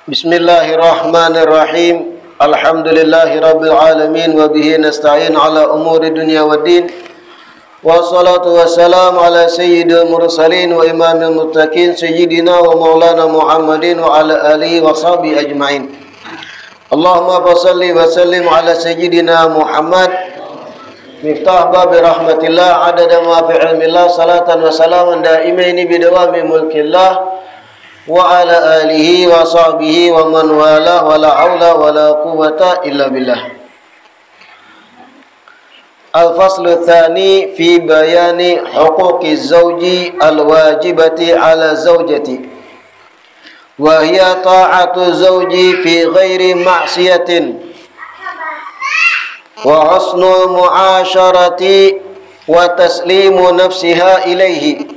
Bismillahirrahmanirrahim. Alhamdulillahirabbil alamin wa bihi nasta'in ala umuri dunya waddin. Wassalatu wassalamu ala sayyidil mursalin wa imamil muttaqin sayyidina wa maulana Muhammadin wa ala alihi wa sahbihi ajma'in. Allahumma salli wa sallim ala sayyidina Muhammad miftah babi rahmatillah adada ma fi ilmillah salatan wa salaman daimaini bidawami mulkillah wa ala alihi wa sahbihi wa man wala wa la hawla wa la quwwata illa billah. Al-faslu tsani fi bayani huquqi zawji al-wajibati ala zawjati wa hiya ta'atu zawji fi ghairi ma'siyatin wa husnul mu'asharati wa taslimu nafsiha ilaihi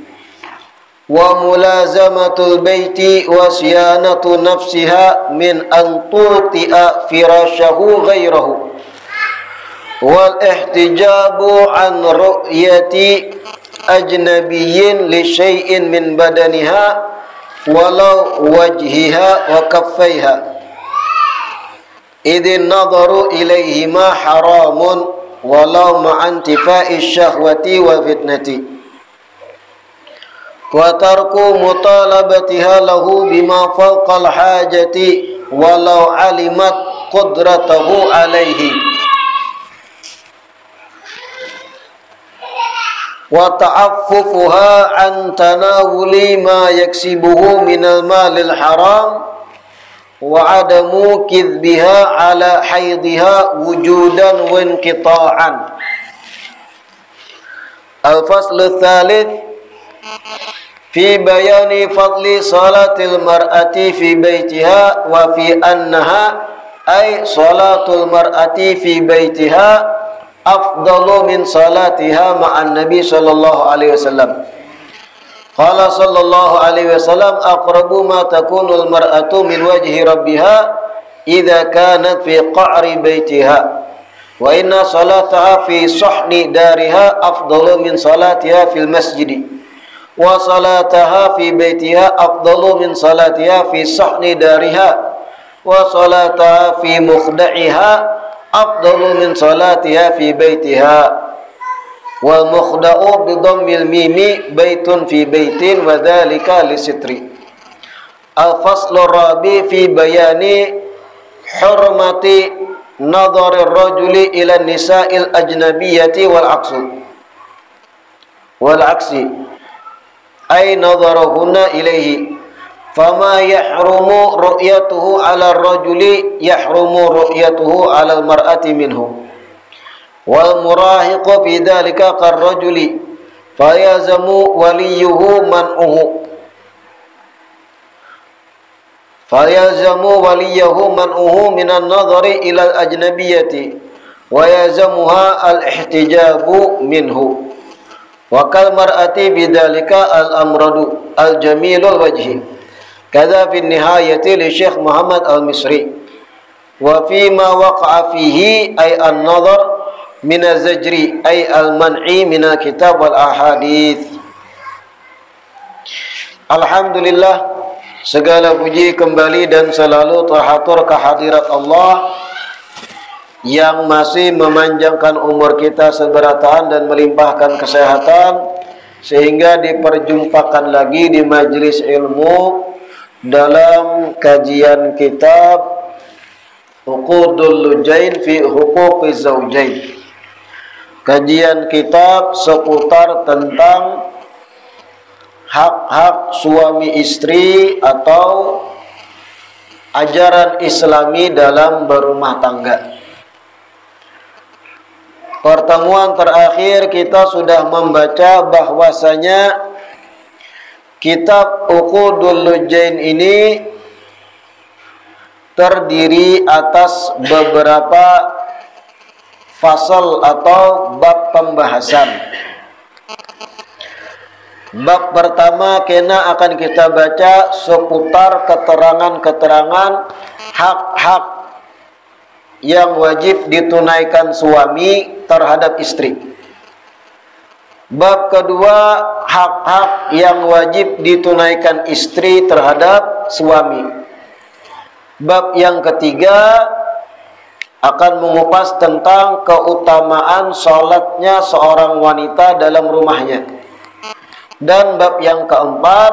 wa mulazamatul baiti wa siyanatu nafsiha min an tuti'a firashahu ghairahu wal ihtijabu an ru'yati ajnabiyyin li syai'in min badaniha walau wajhiha wa kaffaiha idin nadharu ilaihima haramun walau ma'antifa'i syahwati wa fitnati wa tarku mutalabatiha lahu bima fawqal hajati walau alimat qudratahu alaihi wa ta'affufuha an tanawuli ma yaksibuhu minal malil haram wa adamu kidbiha ala haidiha wujudan wa inqita'an. Al-faslu tsalits fi bayani fadli salatil mar'ati fi baitiha wa fi annaha ay salatul mar'ati fi baitiha afdalu min salatiha ma'an nabi sallallahu alaihi wasallam. Qala sallallahu alaihi wasallam aqrabu ma takunul mar'atu min wajhi rabbiha idza kanat fi qa'ri baitiha wa inna salataha fi sahni dariha afdalu min salatiha fil masjidi wa salataha fi baitiha afdalu min salatiha fi sahni dariha wa salataha fi mukhda'iha afdalu min salatiha fi baitiha wal mukhda'u bi dhammil mimi baitun fi baitin wa dhalika li sitri. Al faslu rabi fi bayani hurmati nadhari rajuli ila nisa'il ajnabiyyati wal aksi ay nadharahunna ilaihi fama yahrumu ru'yatuhu ala rajuli yahrumu ru'yatuhu ala al-mar'ati minhu wal murahiqu fi dhalika qarrajuli fayazamu waliyuhu man'uhu minan nadhari ila al-ajnabiyyati wa yazamuha al-ihtijabu minhu wa kal mar'ati bidzalika al-amradu al-jamilul wajhi kadza fi nihayati li Syekh Muhammad al-Misri wa fi ma waqa'a fihi ay an-nadhar min az-zajri ay al-man'i min al-kitab wal ahadits. Alhamdulillah, segala puji kembali dan selalu terhatur kehadirat Allah yang masih memanjangkan umur kita seberataan dan melimpahkan kesehatan sehingga diperjumpakan lagi di majelis ilmu dalam kajian kitab Uqudul Lujain fi Huquqiz Zawjain, kajian kitab seputar tentang hak-hak suami istri atau ajaran Islami dalam berumah tangga. Pertemuan terakhir kita sudah membaca bahwasanya kitab Uqudul Lujain ini terdiri atas beberapa fasal atau bab pembahasan. Bab pertama kena akan kita baca seputar keterangan-keterangan hak-hak yang wajib ditunaikan suami terhadap istri. Bab kedua, hak-hak yang wajib ditunaikan istri terhadap suami. Bab yang ketiga akan mengupas tentang keutamaan sholatnya seorang wanita dalam rumahnya. Dan bab yang keempat,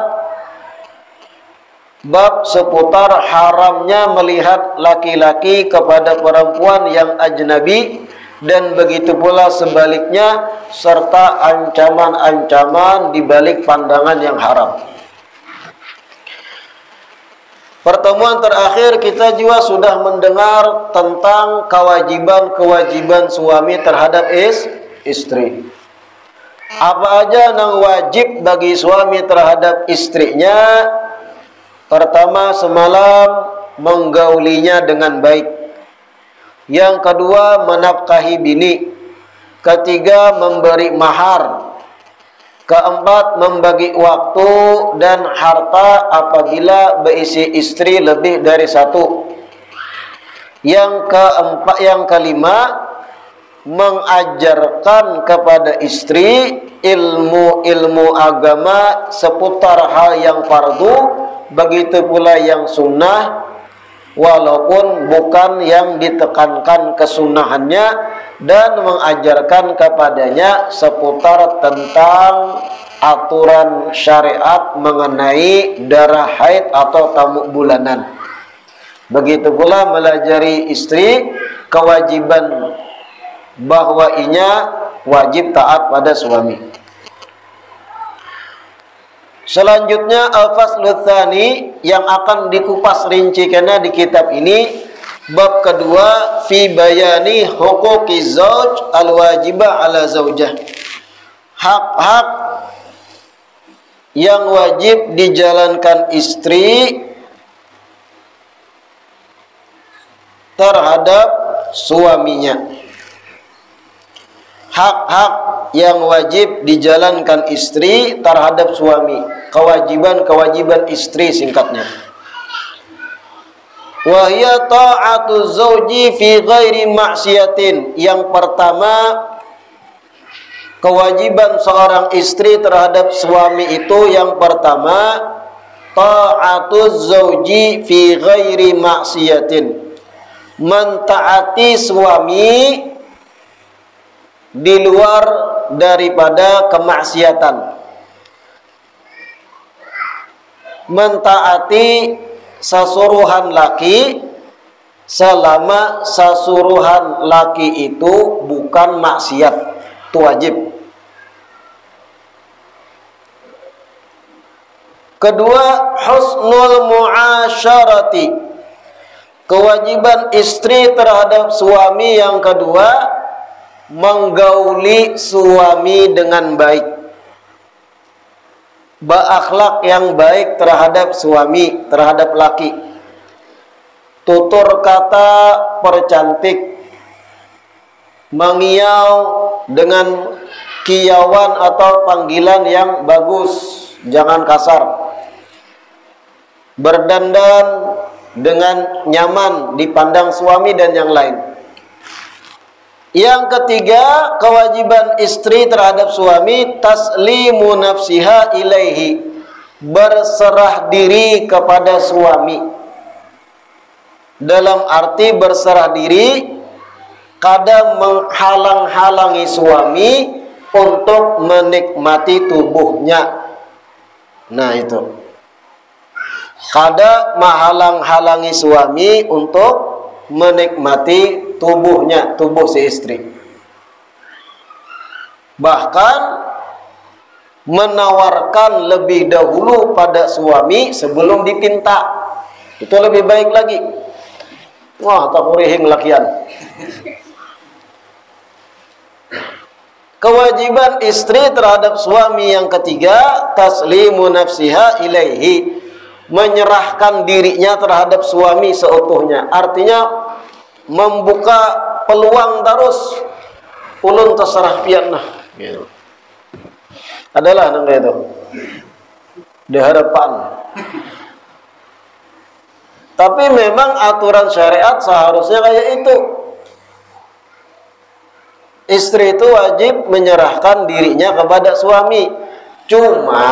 bab seputar haramnya melihat laki-laki kepada perempuan yang ajnabi, dan begitu pula sebaliknya, serta ancaman-ancaman di balik pandangan yang haram. Pertemuan terakhir kita juga sudah mendengar tentang kewajiban-kewajiban suami terhadap istri. Apa aja yang wajib bagi suami terhadap istrinya? Pertama, semalam menggaulinya dengan baik. Yang kedua, menafkahi bini. Ketiga, memberi mahar. Keempat, membagi waktu dan harta apabila berisi istri lebih dari satu. Yang kelima, mengajarkan kepada istri ilmu-ilmu agama seputar hal yang fardu, begitu pula yang sunnah, walaupun bukan yang ditekankan kesunahannya, dan mengajarkan kepadanya seputar tentang aturan syariat mengenai darah haid atau tamu bulanan. Begitu pula melajari istri kewajiban bahwa inya wajib taat pada suami. Selanjutnya al-faslu tsani yang akan dikupas rinci karena di kitab ini, bab kedua, fi bayani huquqi zauj al-wajibah ala zaujah. Hak-hak yang wajib dijalankan istri terhadap suaminya. Hak-hak yang wajib dijalankan istri terhadap suami. Kewajiban-kewajiban istri singkatnya. Wa hiya ta'atu zauji fi ghairi maksiatin. Yang pertama, kewajiban seorang istri terhadap suami itu yang pertama, ta'atu zauji fi ghairi maksiatin. Mentaati suami di luar daripada kemaksiatan. Mentaati sasuruhan laki selama sasuruhan laki itu bukan maksiat, itu wajib. Kedua, husnul muasyarati. Kewajiban istri terhadap suami yang kedua, menggauli suami dengan baik, berakhlak yang baik terhadap suami, terhadap laki. Tutur kata percantik, mengiau dengan kiauan atau panggilan yang bagus, jangan kasar. Berdandan dengan nyaman dipandang suami dan yang lain. Yang ketiga, kewajiban istri terhadap suami, taslimu nafsiha ilaihi, berserah diri kepada suami. Dalam arti berserah diri, kadang menghalang-halangi suami untuk menikmati tubuhnya. Nah itu, kadang menghalang-halangi suami untuk menikmati tubuhnya, tubuh si istri. Bahkan menawarkan lebih dahulu pada suami sebelum dipinta. Itu lebih baik lagi. Wah, tak kurihing lakian. Kewajiban istri terhadap suami yang ketiga, taslimu nafsiha ilaihi, menyerahkan dirinya terhadap suami seutuhnya. Artinya membuka peluang terus, ulun terserah pian nah. Gitu. Adalah nang itu di hadapan. Tapi memang aturan syariat seharusnya kayak itu. Istri itu wajib menyerahkan dirinya kepada suami. Cuma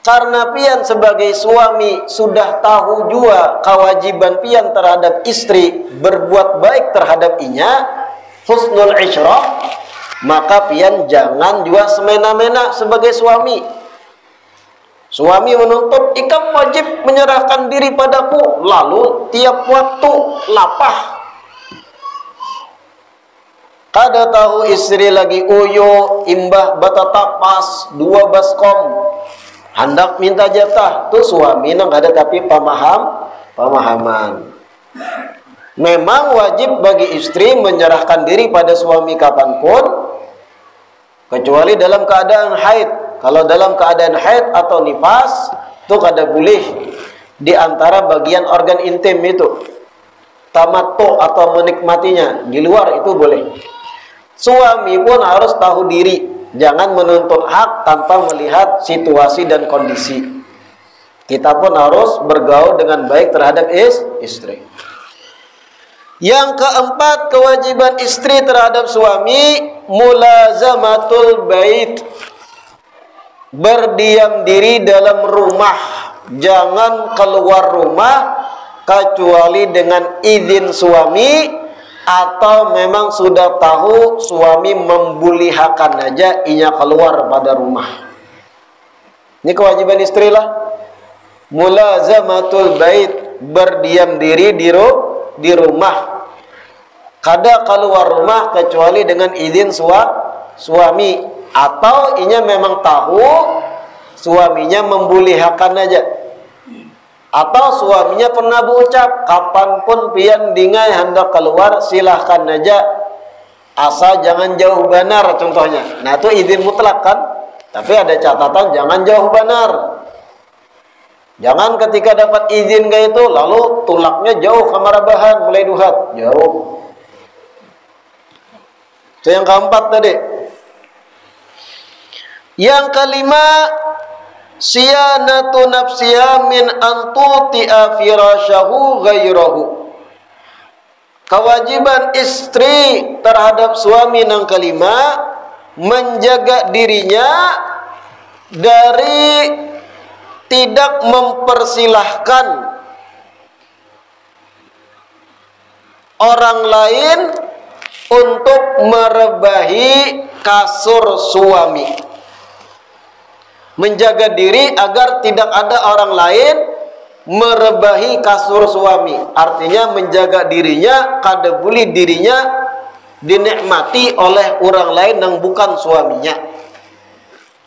karena pian sebagai suami sudah tahu juga kewajiban pian terhadap istri berbuat baik terhadap inya, husnul isyrah, maka pian jangan juga semena-mena sebagai suami. Suami menuntut, ikam wajib menyerahkan diri padaku, lalu tiap waktu lapah. Kada tahu istri lagi uyo, imbah batatak pas 2 baskom, hendak minta jatah, tuh suami nang ada tapi pemahaman. Memang wajib bagi istri menyerahkan diri pada suami kapanpun, kecuali dalam keadaan haid. Kalau dalam keadaan haid atau nifas, itu kada boleh di antara bagian organ intim itu tamattu atau menikmatinya. Di luar itu boleh. Suami pun harus tahu diri, jangan menuntut hak tanpa melihat situasi dan kondisi. Kita pun harus bergaul dengan baik terhadap istri. Yang keempat, kewajiban istri terhadap suami, mulazamatul bait, berdiam diri dalam rumah, jangan keluar rumah kecuali dengan izin suami, atau memang sudah tahu suami membulihakan aja inya keluar pada rumah. Ini kewajiban istri lah. Mulazamatul bait, berdiam diri di rumah. Kada keluar rumah kecuali dengan izin suami, atau inya memang tahu suaminya membulihakan aja, atau suaminya pernah berucap, kapanpun pian dingai hendak keluar silahkan aja, asal jangan jauh banar contohnya. Nah itu izin mutlak kan, tapi ada catatan jangan jauh banar. Jangan ketika dapat izin kayak itu lalu tulaknya jauh ke Marabahan mulai duhat jauh. Itu yang keempat tadi. Yang kelima, siyanatu nafsiha min antuti'a firasyahu ghairahu. Kewajiban istri terhadap suami yang kelima, menjaga dirinya dari tidak mempersilahkan orang lain untuk merebahi kasur suami. Menjaga diri agar tidak ada orang lain merebahi kasur suami. Artinya menjaga dirinya, kada boleh dirinya dinikmati oleh orang lain yang bukan suaminya.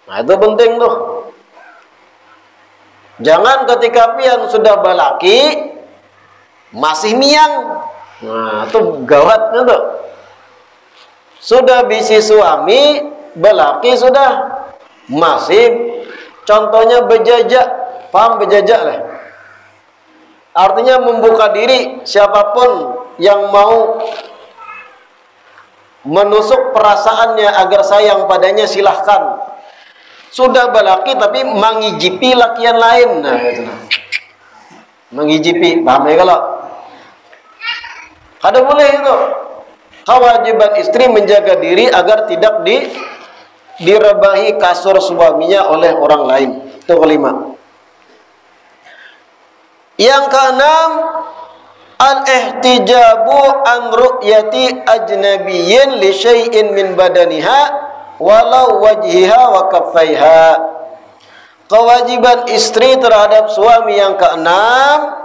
Nah itu penting tuh. Jangan ketika pian sudah balaki masih miang. Nah itu gawatnya tuh. Sudah bisi suami, balaki sudah masih, contohnya bejajak, paham bejajak lah. Artinya membuka diri, siapapun yang mau menusuk perasaannya agar sayang padanya silahkan. Sudah balaki tapi mengijipi lakian lain. Nah itu. Mengijipi, paham ya kalau? Kada boleh itu. Kewajiban istri menjaga diri agar tidak direbahi kasur suaminya oleh orang lain. Itu kelima. Yang keenam, al-ihtijabu an ru'yati ajnabiyyin li syai'in min badaniha walau wajhiha wa kaffaiha. Kewajiban istri terhadap suami yang keenam,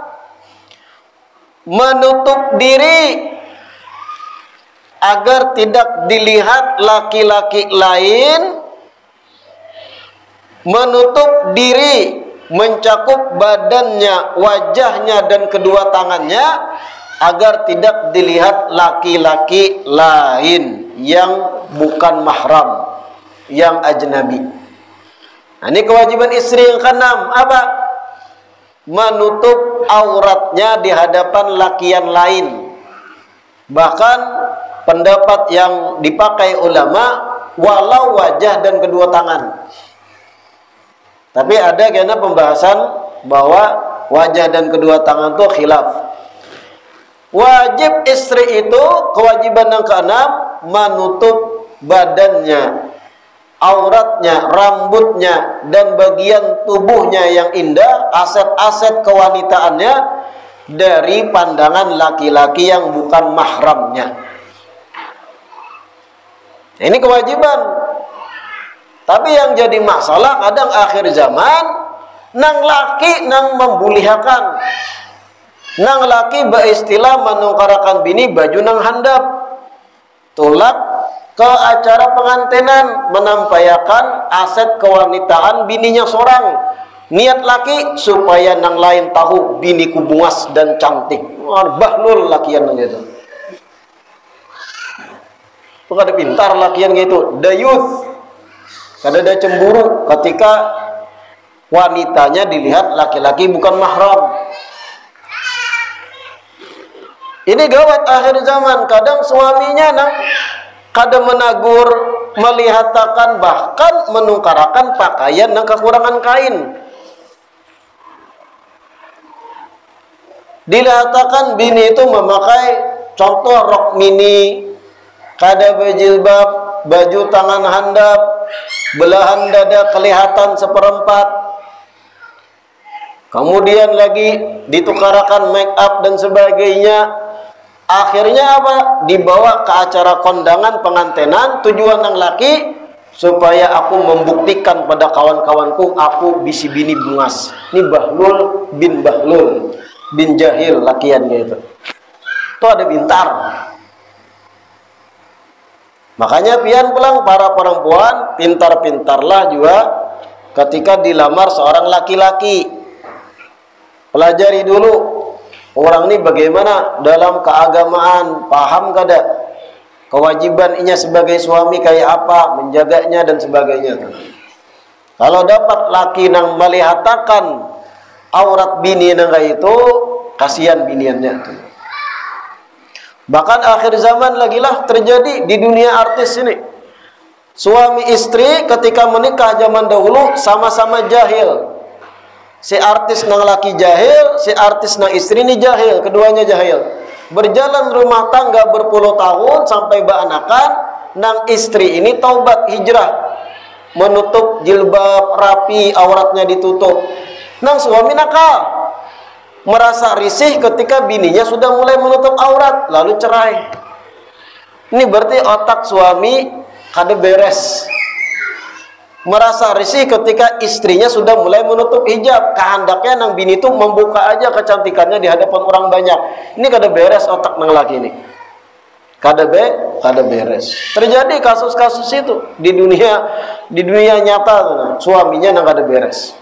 menutup diri agar tidak dilihat laki-laki lain, menutup diri, mencakup badannya, wajahnya dan kedua tangannya agar tidak dilihat laki-laki lain. yang bukan mahram, yang ajnabi. Nah, ini kewajiban istri yang keenam, apa? Menutup auratnya di hadapan laki yang lain. Bahkan pendapat yang dipakai ulama, walau wajah dan kedua tangan. Tapi ada karena pembahasan bahwa wajah dan kedua tangan itu khilaf. Wajib istri itu kewajiban yang keenam menutup badannya, auratnya, rambutnya, dan bagian tubuhnya yang indah, aset-aset kewanitaannya dari pandangan laki-laki yang bukan mahramnya. Ini kewajiban. Tapi yang jadi masalah kadang akhir zaman, nang laki nang membulihakan, nang laki beristilah menungkarakan bini baju nang handap, tulak ke acara pengantinan menampayakan aset kewanitaan bininya seorang. Niat laki supaya nang lain tahu biniku bungas dan cantik. Bahlul lakian gitu. Tuh kada pintar lakian gitu, dayuth. Kada ada cemburu ketika wanitanya dilihat laki-laki bukan mahram. Ini gawat akhir zaman. Kadang suaminya nang kada menagur, melihatakan, bahkan menungkarakan pakaian nang kekurangan kain. Dilihatakan bini itu memakai contoh rok mini, kada berjilbab, baju tangan handap, belahan dada kelihatan seperempat. Kemudian lagi ditukarakan make up dan sebagainya. Akhirnya apa? Dibawa ke acara kondangan pengantenan, tujuan yang laki supaya aku membuktikan pada kawan-kawanku aku bisi bini bungas. Ini Bahlul bin Jahil lakian gitu. Itu ada pintar. Makanya pian pulang para perempuan pintar-pintarlah juga ketika dilamar seorang laki-laki. Pelajari dulu orang ini bagaimana dalam keagamaan, paham kada? Kewajibannya sebagai suami kayak apa, menjaganya dan sebagainya. Kalau dapat laki nang melihatakan aurat bini nang kayak itu, kasihan biniannya tuh. Bahkan akhir zaman lagi lah terjadi di dunia artis ini. Suami istri ketika menikah zaman dahulu sama-sama jahil. Si artis nang laki jahil, si artis nang istri ini jahil, keduanya jahil. Berjalan rumah tangga berpuluh tahun sampai beranakan, nang istri ini taubat hijrah, menutup jilbab rapi, auratnya ditutup. Nang suami nakal, merasa risih ketika bininya sudah mulai menutup aurat, lalu cerai. Ini berarti otak suami kada beres. Merasa risih ketika istrinya sudah mulai menutup hijab. Kehendaknya nang bini itu membuka aja kecantikannya di hadapan orang banyak. Ini kada beres otak nang laki ini. Kada beres. Terjadi kasus-kasus itu di dunia nyata tuh, nah. Suaminya nang kada beres.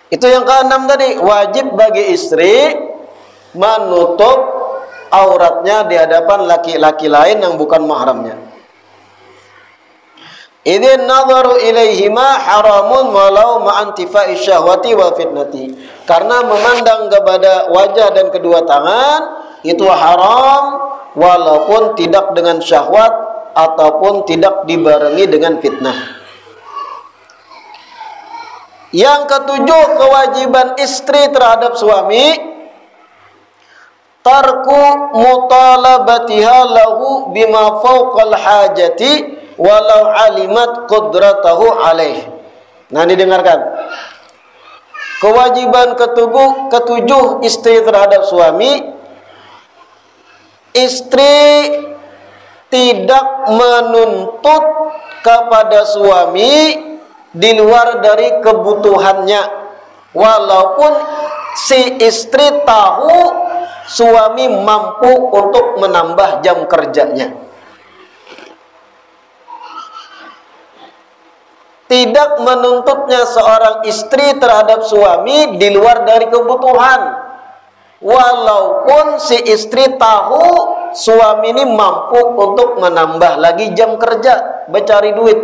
Itu yang keenam tadi, wajib bagi istri menutup auratnya di hadapan laki-laki lain yang bukan mahramnya. Idzin nadharu ilaihima haramun walau ma'antifa'i syahwati wal fitnati. Karena memandang kepada wajah dan kedua tangan itu haram walaupun tidak dengan syahwat ataupun tidak dibarengi dengan fitnah. Yang ketujuh, kewajiban istri terhadap suami, tarku mutalabatiha lahu bima fawqal hajati walau alimat qudratahu alaih. Nah, didengarkan. Kewajiban ketujuh istri terhadap suami, istri tidak menuntut kepada suami di luar dari kebutuhannya, walaupun si istri tahu suami mampu untuk menambah jam kerjanya. Tidak menuntutnya seorang istri terhadap suami di luar dari kebutuhan, walaupun si istri tahu suami ini mampu untuk menambah lagi jam kerja mencari duit.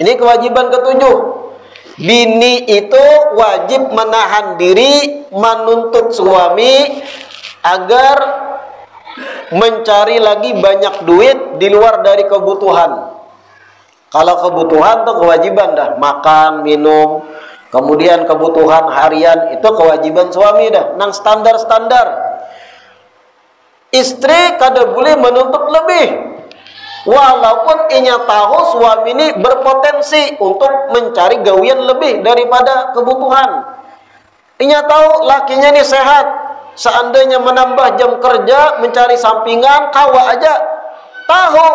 Ini kewajiban ketujuh. Bini itu wajib menahan diri menuntut suami agar mencari lagi banyak duit di luar dari kebutuhan. Kalau kebutuhan itu kewajiban dah, makan, minum, kemudian kebutuhan harian itu kewajiban suami dah, nang standar-standar. Istri kada boleh menuntut lebih, walaupun inya tahu suami ini berpotensi untuk mencari gawian lebih daripada kebutuhan. Inya tahu lakinya ini sehat, seandainya menambah jam kerja mencari sampingan kawa aja tahu.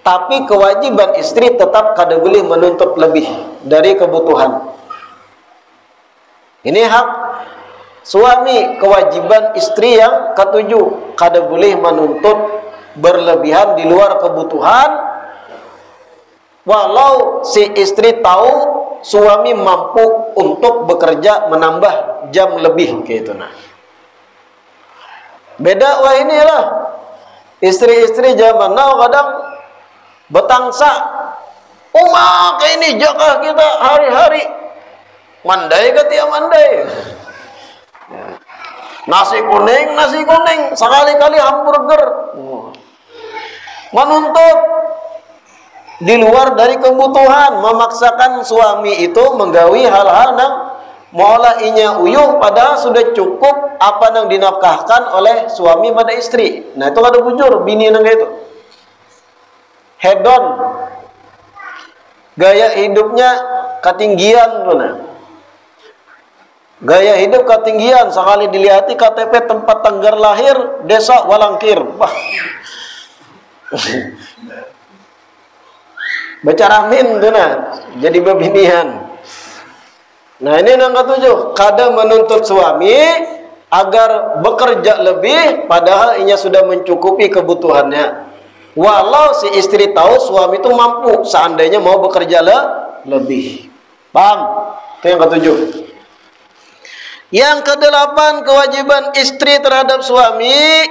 Tapi kewajiban istri tetap kada boleh menuntut lebih dari kebutuhan. Ini hak suami. Kewajiban istri yang ketujuh, kada boleh menuntut berlebihan di luar kebutuhan, walau si istri tahu suami mampu untuk bekerja menambah jam lebih gitu. Nah, beda wah inilah istri-istri zaman now kadang betangsa, kayak ini jaga kita hari-hari mandai ke tiap mandai, nasi kuning sekali-kali hamburger, menuntut di luar dari kebutuhan, memaksakan suami itu menggawi hal-hal yang maulah inya uyuh padahal sudah cukup apa yang dinafkahkan oleh suami pada istri. Nah itu ada bujur bini nang itu hedon, gaya hidupnya ketinggian mana, gaya hidup ketinggian, sekali dilihati KTP tempat tanggal lahir desa Walangkir, wah becaramin tuh nah, jadi bebinian. Nah ini yang ketujuh, kada menuntut suami agar bekerja lebih padahal inya sudah mencukupi kebutuhannya, walau si istri tahu suami itu mampu seandainya mau bekerja lebih. Paham? Itu yang ketujuh. Yang kedelapan, kewajiban istri terhadap suami,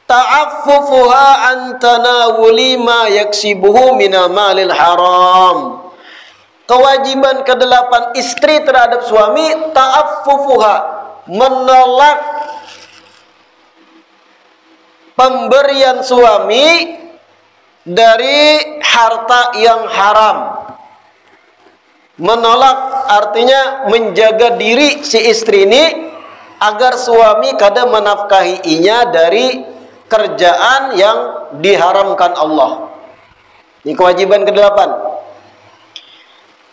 ta'affufuha an tanawuli ma yaksibuhu minal malil haram. Kewajiban kedelapan istri terhadap suami, ta'affufuha, menolak pemberian suami dari harta yang haram. Menolak artinya menjaga diri si istri ini agar suami kada menafkahi inya dari kerjaan yang diharamkan Allah. Ini kewajiban kedelapan.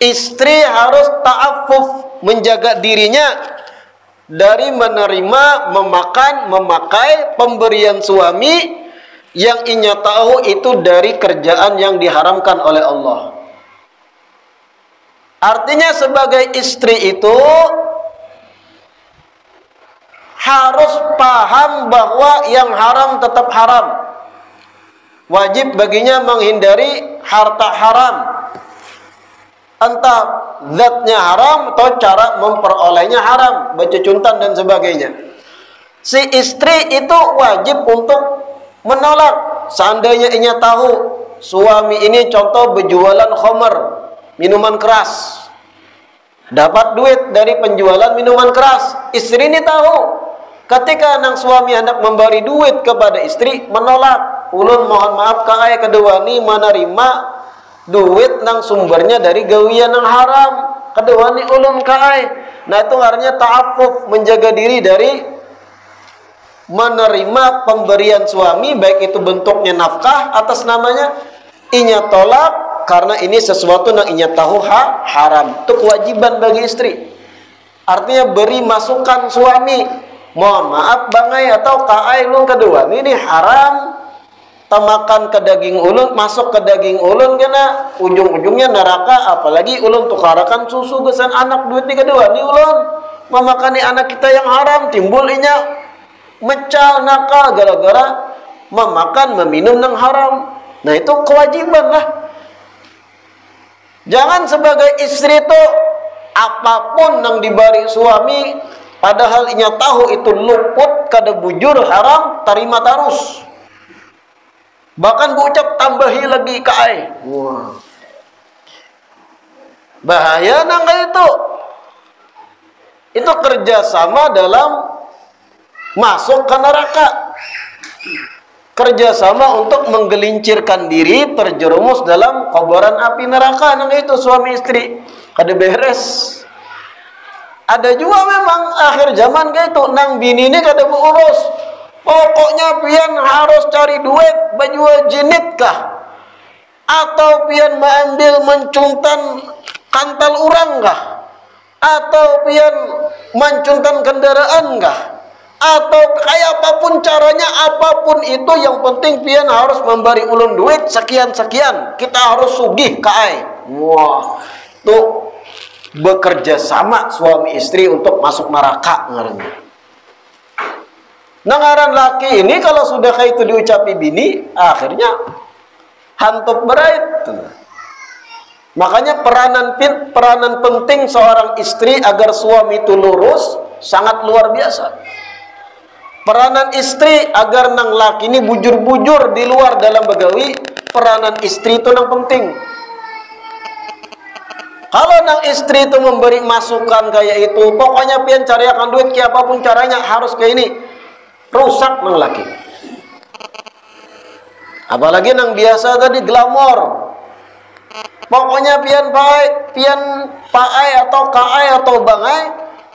Istri harus ta'affuf, menjaga dirinya dari menerima, memakai pemberian suami yang inya tahu itu dari kerjaan yang diharamkan oleh Allah. Artinya sebagai istri itu harus paham bahwa yang haram tetap haram. Wajib baginya menghindari harta haram, entah zatnya haram atau cara memperolehnya haram, bececuntan dan sebagainya. Si istri itu wajib untuk menolak. Seandainya inya tahu suami ini contoh berjualan khamar, minuman keras, dapat duit dari penjualan minuman keras, istri ini tahu. Ketika nang suami hendak memberi duit kepada istri, menolak. Ulun mohon maaf kae kedua ni menerima duit nang sumbernya dari gawian yang haram. Kedua ni ulun kae. Nah itu artinya ta'affuf, menjaga diri dari menerima pemberian suami, baik itu bentuknya nafkah atas namanya, inya tolak karena ini sesuatu yang inya tahu haram. Itu kewajiban bagi istri. Artinya beri masukan suami, mohon maaf bangai atau kaai ulun kedua ini haram, tamakan ke daging ulun, masuk ke daging ulun kena ujung-ujungnya neraka. Apalagi ulun tukarakan susu gesan anak duit ni kedua ni ulun memakani anak kita yang haram, timbul inya mecal nakal gara-gara memakan meminum yang haram. Nah itu kewajiban lah. Jangan sebagai istri itu apapun yang diberi suami Padahal inya tahu itu luput kada bujur haram tarima tarus. Bahkan ucap tambahi lagi ke ai. Wah. Bahaya nangka itu. Itu kerjasama dalam masuk ke neraka. Kerjasama untuk menggelincirkan diri terjerumus dalam kobaran api neraka. Nangka itu suami istri. Kada beres. Ada juga memang akhir zaman kayak itu, nang bini ini kada urus. Pokoknya pian harus cari duit baju jinit kah? Atau pian mengambil mencungtan kantal orang kah? Atau pian mencungtan kendaraan kah? Atau kayak apapun caranya, apapun itu, yang penting pian harus memberi ulun duit sekian-sekian. Kita harus sugih kai. Wah, tuh bekerja sama suami istri untuk masuk neraka ngarannya. Nah, ngaran laki ini kalau sudah kayak itu diucapi bini, akhirnya hantup berait. Makanya peranan penting seorang istri agar suami itu lurus sangat luar biasa. Peranan istri agar nang laki ini bujur-bujur di luar dalam begawi, peranan istri itu nang penting. Kalau nang istri itu memberi masukan kayak itu, pokoknya pian cari akan duit kayak apapun caranya harus kayak ini, rusak nang laki. Apalagi nang biasa tadi glamor. Pokoknya pian paai atau kaai atau bangai,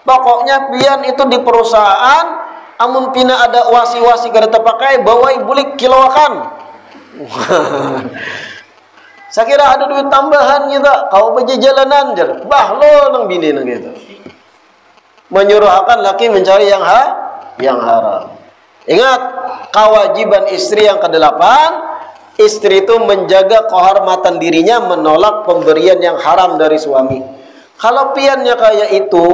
pokoknya pian itu di perusahaan, amun pina ada wasi-wasi kada terpakai, bawai bulik kiloakan. Saya kira ada duit tambahan gitu, kau pergi jalanan jar, bah lo nang bini nang gitu. Menyuruh akan laki mencari yang haram. Ingat, kewajiban istri yang ke-8, istri itu menjaga kehormatan dirinya, menolak pemberian yang haram dari suami. Kalau piannya kayak itu,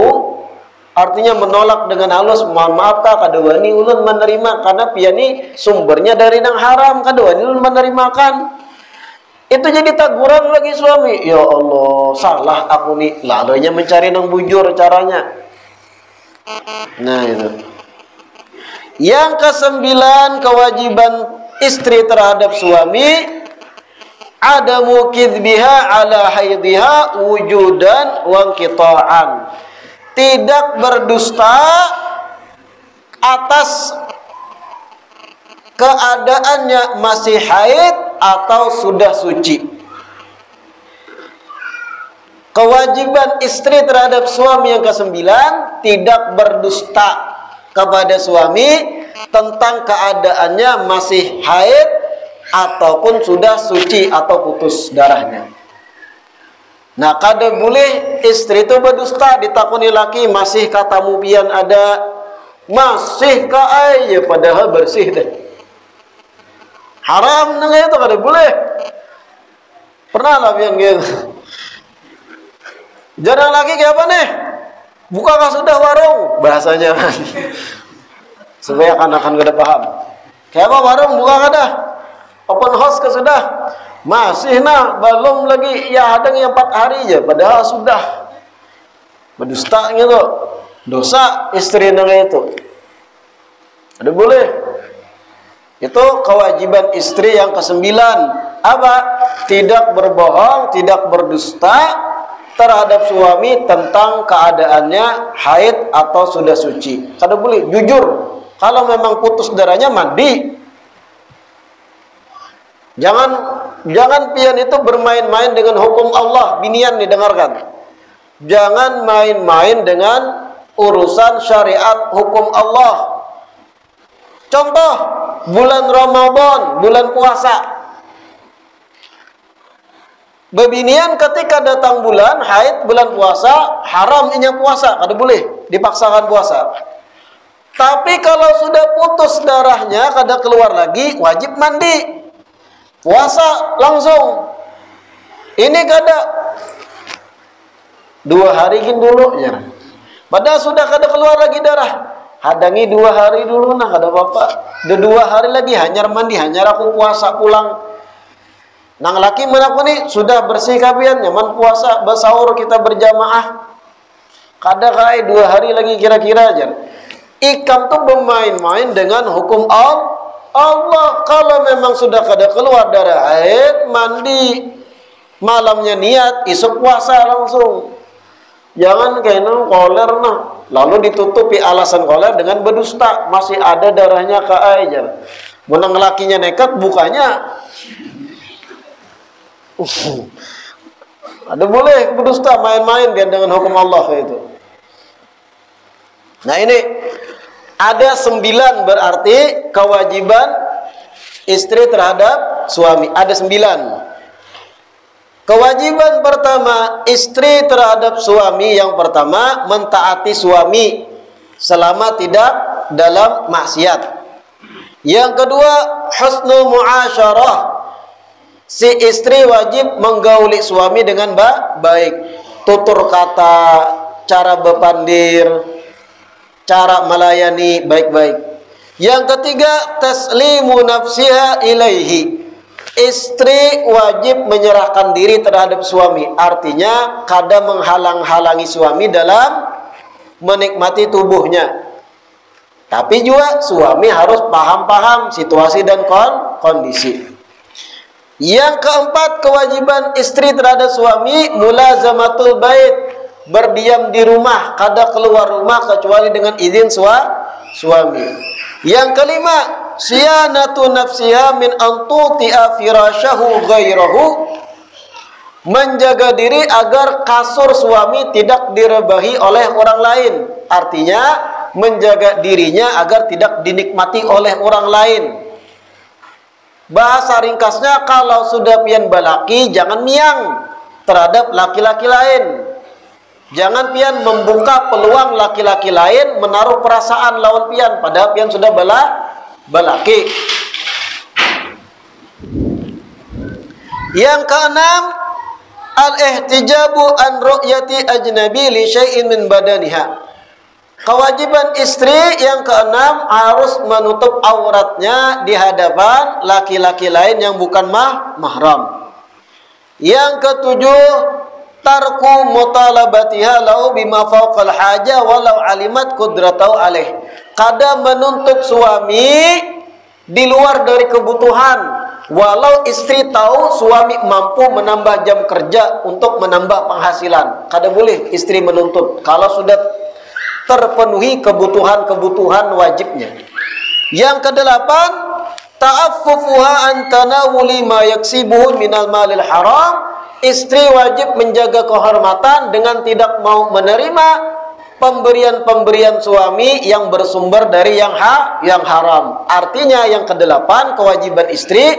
artinya menolak dengan halus, mohon maaf kak, kadua ini ulun menerima karena pian ini sumbernya dari nang haram, kadua ini ulun menerimakan. Itu jadi teguran lagi suami. Ya Allah, salah aku nih. Lalunya mencari nang bujur caranya. Nah itu. Yang ke-9, kewajiban istri terhadap suami, adamu kidbiha ala haidhiha wujudan wa inqita'an. Tidak berdusta atas keadaannya masih haid atau sudah suci. Kewajiban istri terhadap suami yang ke-9, tidak berdusta kepada suami tentang keadaannya masih haid ataupun sudah suci atau putus darahnya. Nah, kada boleh istri itu berdusta, ditakuni laki, masih katamu pian ada, masih ka ay, ya padahal bersih deh. Haram nang itu kada boleh. Pernah lah pian gitu. Jarang lagi kayak apa nih? Bukakah sudah warung? Bahasanya supaya akan kada paham. Kayak apa warung buka kada? Open house ke sudah? Masih nah, belum lagi ya ada yang 4 hari aja, padahal sudah. Berdusta gitu. Dosa istri nang itu. Ada boleh. Itu kewajiban istri yang ke-9. Apa? Tidak berbohong, tidak berdusta terhadap suami tentang keadaannya haid atau sudah suci. Kada boleh, jujur. Kalau memang putus darahnya mandi. Jangan pian itu bermain-main dengan hukum Allah. Binian didengarkan. Jangan main-main dengan urusan syariat hukum Allah. Contoh, bulan Ramadan, bulan puasa. Bebinian ketika datang bulan haid, bulan puasa, haram inya puasa, kada boleh dipaksakan puasa. Tapi kalau sudah putus darahnya, kada keluar lagi, wajib mandi. Puasa langsung. Ini kada 2 hari gin dulu ya. Padahal sudah kada keluar lagi darah. Hadangi 2 hari dulu nah kada apa-apa. 2 hari lagi hanyar mandi, hanyar aku puasa pulang. Nang laki menaku nih sudah bersih kabian, nyaman puasa, bersaur kita berjamaah. Kadang 2 hari lagi kira-kira aja. Ikam tuh bermain-main dengan hukum Allah. Kalau memang sudah kada keluar darah haid, mandi, malamnya niat, esok puasa langsung. Jangan kena koler lalu ditutupi alasan koler dengan berdusta, masih ada darahnya ke aja. Menang lakinya nekat bukanya. Ada boleh berdusta main-main kan dengan hukum Allah itu. Nah ini ada 9 berarti kewajiban istri terhadap suami. Ada 9. Kewajiban pertama istri terhadap suami yang pertama mentaati suami selama tidak dalam maksiat. Yang kedua husnul muasyarah. Si istri wajib menggauli suami dengan baik. Tutur kata, cara berpandir, cara melayani baik-baik. Yang ketiga taslimu nafsiha ilaihi. Istri wajib menyerahkan diri terhadap suami. Artinya kada menghalang-halangi suami dalam menikmati tubuhnya. Tapi juga suami harus paham-paham situasi dan kondisi. Yang keempat kewajiban istri terhadap suami mulazamatul bait. Berdiam di rumah, kada keluar rumah kecuali dengan izin suami. Yang kelima, siyanatu nafsiha min antuti'a firasyahu ghairahu. Menjaga diri agar kasur suami tidak direbahi oleh orang lain. Artinya, menjaga dirinya agar tidak dinikmati oleh orang lain. Bahasa ringkasnya, kalau sudah pian balaki, jangan miang terhadap laki-laki lain. Jangan pian membuka peluang laki-laki lain menaruh perasaan lawan pian padahal pian sudah balaki. Yang keenam, al-ihtijabu an ru'yati ajnabi li syai'in min badaniha. Kewajiban istri yang keenam harus menutup auratnya di hadapan laki-laki lain yang bukan mahram. Yang ketujuh, tarku mutalabatiha lau bima fawqal haja walau alimat qudratahu alaih. Kada menuntut suami di luar dari kebutuhan, walau istri tahu suami mampu menambah jam kerja untuk menambah penghasilan. Kada boleh istri menuntut kalau sudah terpenuhi kebutuhan-kebutuhan wajibnya. Yang kedelapan, ta'affufuha an tanawuli ma yaksibuhu minal malil haram. Istri wajib menjaga kehormatan dengan tidak mau menerima pemberian-pemberian suami yang bersumber dari yang haram. Artinya yang kedelapan, kewajiban istri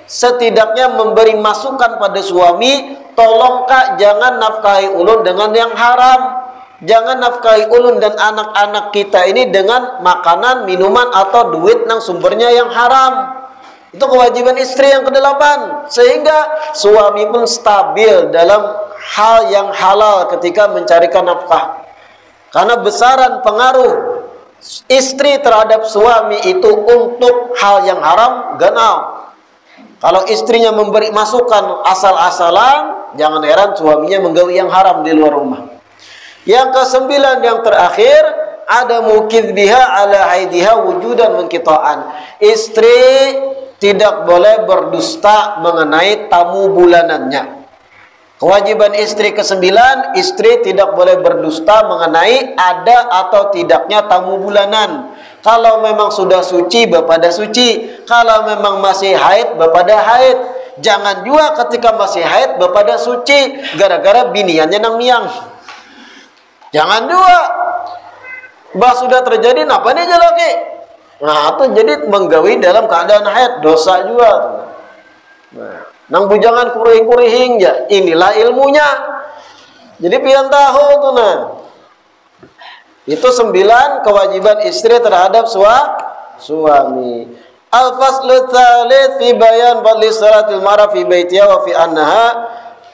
setidaknya memberi masukan pada suami, tolong kak jangan nafkahi ulun dengan yang haram. Jangan nafkahi ulun dan anak-anak kita ini dengan makanan, minuman atau duit yang sumbernya yang haram. Itu kewajiban istri yang kedelapan. Sehingga suami pun stabil dalam hal yang halal ketika mencarikan nafkah. Karena besaran pengaruh istri terhadap suami itu untuk hal yang haram ganal. Kalau istrinya memberi masukan asal-asalan, jangan heran suaminya menggawi yang haram di luar rumah. Yang kesembilan yang terakhir, ada mukidbiha ala haidiha wujudan mengkitaan. Istri tidak boleh berdusta mengenai tamu bulanannya. Kewajiban istri ke-9, istri tidak boleh berdusta mengenai ada atau tidaknya tamu bulanan. Kalau memang sudah suci, bapada suci. Kalau memang masih haid, bapada haid. Jangan juga ketika masih haid, bapada suci. Gara-gara biniannya nang miang. Jangan juga. Bah sudah terjadi, napa nih laki? Nah, itu jadi menggawi dalam keadaan haid, dosa juga. Nah, nang bujangan kurih-kurihing ya, inilah ilmunya. Jadi pian tahu tuh nah. Itu 9 kewajiban istri terhadap suami. Al-faslu tsalits fi bayan fadli salatil mar'a fi baitiha wa fi annaha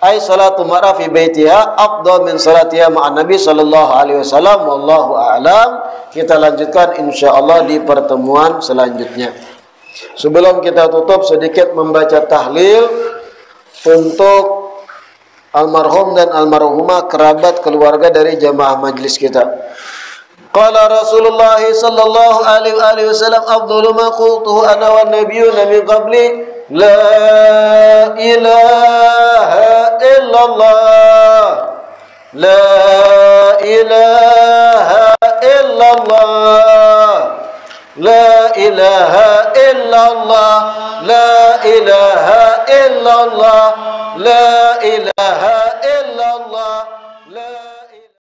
ay salatu mar'a fi baitiha afdal min salatiha ma'an Nabi sallallahu alaihi wasallam. Wallahu a'lam. Kita lanjutkan insyaallah di pertemuan selanjutnya. Sebelum kita tutup, sedikit membaca tahlil untuk almarhum dan almarhumah, kerabat keluarga dari jamaah majlis kita. Qala Rasulullah sallallahu alaihi wasallam, afdalu ma qultuhu ana wan nabiyyuna min qabli, la ilaha illallah, la ilaha illallah, la ilaha illallah, la ilaha illallah, la ilaha